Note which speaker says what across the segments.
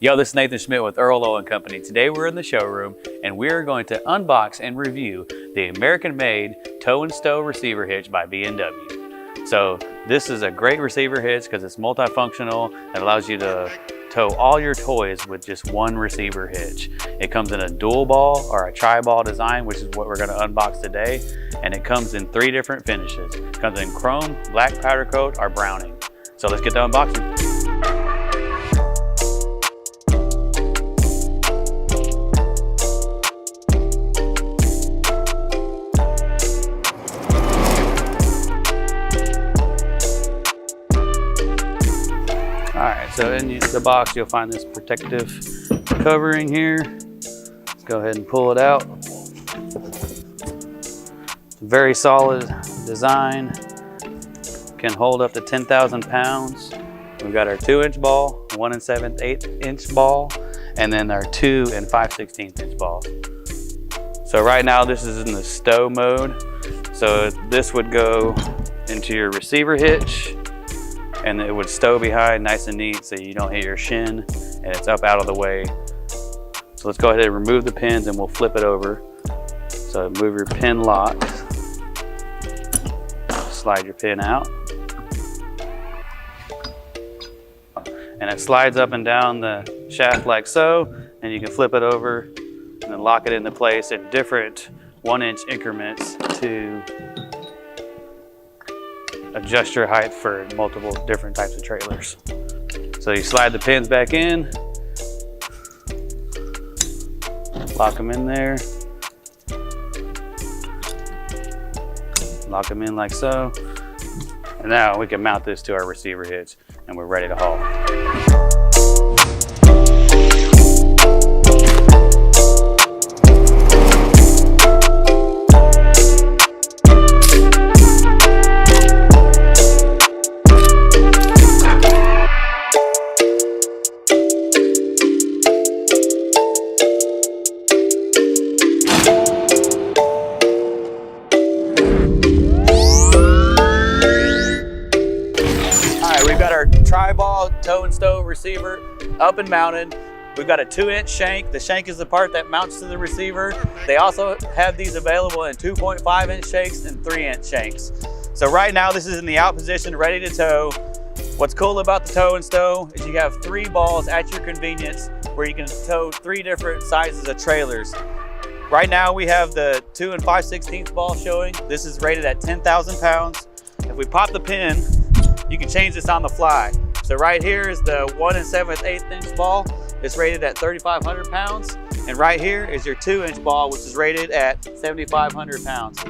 Speaker 1: Yo, this is Nathan Schmidt with Earl Owen Company. Today we're in the showroom and we're going to unbox and review the American-made tow and stow receiver hitch by B&W. So this is a great receiver hitch because it's multifunctional and allows you to tow all your toys with just one receiver hitch. It comes in a dual ball or a tri-ball design, which is what we're going to unbox today. And it comes in 3 different finishes. It comes in chrome, black powder coat, or browning. So let's get the unboxing. Alright, so in the box you'll find this protective covering here. Let's go ahead and pull it out. It's a very solid design. Can hold up to 10,000 pounds. We've got our 2-inch ball, 1 7/8 inch ball, and then our 2 5/16 inch ball. So right now this is in the stow mode. So this would go into your receiver hitch, and it would stow behind nice and neat so you don't hit your shin and it's up out of the way. So let's go ahead and remove the pins and we'll flip it over. So move your pin lock, slide your pin out. And it slides up and down the shaft like so, and you can flip it over and then lock it into place in different 1-inch increments to adjust your height for multiple different types of trailers. So you slide the pins back in, lock them in there, lock them in like so, and now we can mount this to our receiver hitch and we're ready to haul. We've got our tri-ball tow and stow receiver up and mounted. We've got a 2-inch shank. The shank is the part that mounts to the receiver. They also have these available in 2.5-inch shanks and 3-inch shanks. So right now this is in the out position, ready to tow. What's cool about the tow and stow is you have 3 balls at your convenience where you can tow 3 different sizes of trailers. Right now we have the 2 5/16 ball showing. This is rated at 10,000 pounds. If we pop the pin, you can change this on the fly. So right here is the 1 7/8 inch ball. It's rated at 3,500 pounds. And right here is your 2-inch ball, which is rated at 7,500 pounds.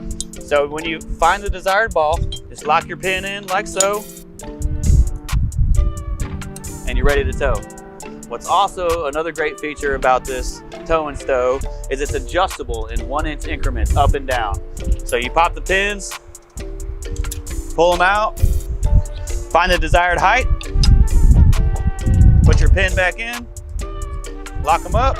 Speaker 1: So when you find the desired ball, just lock your pin in like so, and you're ready to tow. What's also another great feature about this tow and stow is it's adjustable in 1-inch increments up and down. So you pop the pins, pull them out, find the desired height, put your pin back in, lock them up,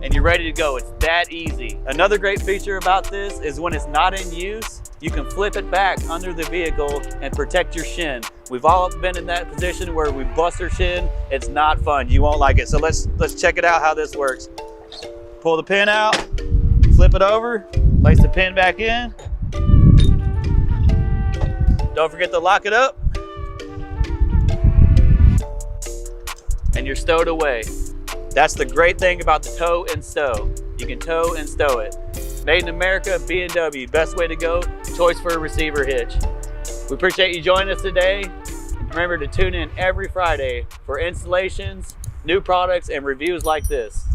Speaker 1: and you're ready to go. It's that easy. Another great feature about this is when it's not in use, you can flip it back under the vehicle and protect your shin. We've all been in that position where we bust our shin. It's not fun. You won't like it. So let's check it out how this works. Pull the pin out, flip it over, place the pin back in. Don't forget to lock it up, and you're stowed away. That's the great thing about the tow and stow. You can tow and stow it. Made in America, B&W, best way to go, choice for a receiver hitch. We appreciate you joining us today. Remember to tune in every Friday for installations, new products, and reviews like this.